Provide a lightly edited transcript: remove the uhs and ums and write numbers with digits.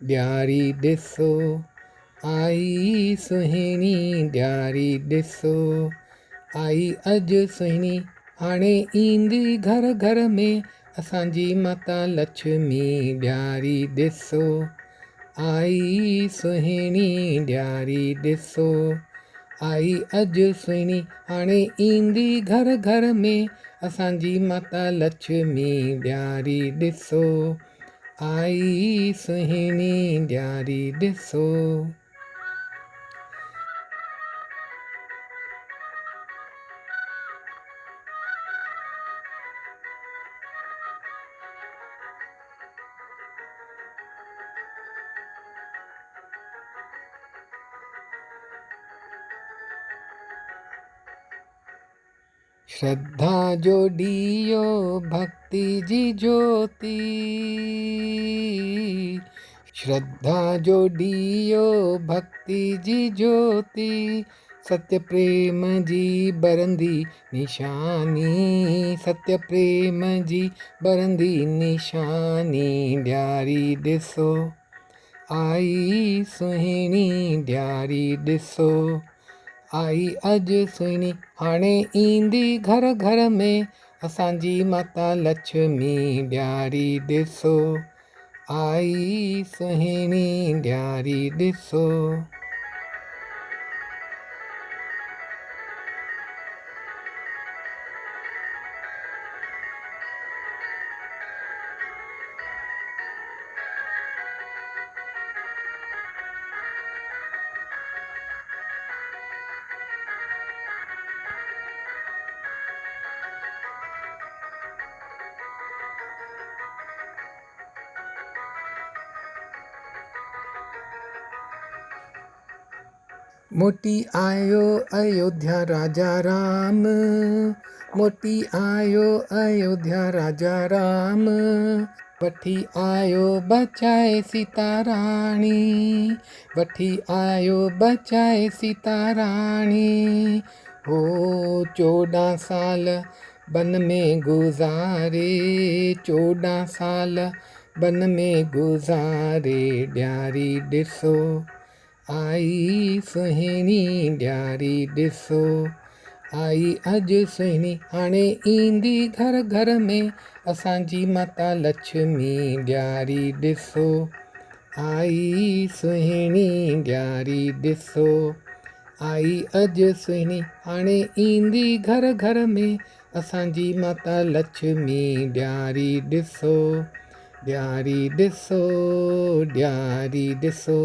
ॾियारी ॾिसो आई सुहिणी ॾियारी ॾिसो आई अॼु सुहिणी हाणे ईंदी घर घर में असांजी माता लक्ष्मी ॾियारी ॾिसो आई सुहिणी ॾियारी ॾिसो आई अॼु सुहिणी हाणे ईंदी घर घर में असांजी माता लक्ष्मी ॾियारी ॾिसो आई सुहिणी ॾियारी ॾिसो। श्रद्धा जो ॾीयो भक्ति जी ज्योति श्रद्धा जो ॾीयो भक्ति जी ज्योति सत्य प्रेम जी बरंदी निशानी सत्य प्रेम जी बरंदी निशानी ॾियारी ॾिसो आई सुहिणी ॾियारी ॾिसो आई अॼु सुहिणी हाणे ईंदी घर घर में असांजी माता लक्ष्मी ॾियारी ॾिसो आई सुहिणी ॾियारी ॾिसो। मोटी आयो अयोध्या राजा राम मोटी आयो अयोध्या राजा राम वठी आयो बचाए सीता राणी वठी आयो बचाए सीता राणी हो 14 साल बन में गुज़ारे 14 साल बन में गुज़ारे ॾियारी ॾिसो आई सुहिणी ॾियारी ॾिसो आई अॼु सुहिणी हाणे ईंदी घर घर में असांजी माता लक्ष्मी ॾियारी ॾिसो आई सुहिणी ॾियारी ॾिसो आई अॼु सुहिणी हाणे ईंदी घर घर में असांजी माता लक्ष्मी ॾियारी ॾिसो ॾियारी ॾिसो ॾियारी ॾिसो।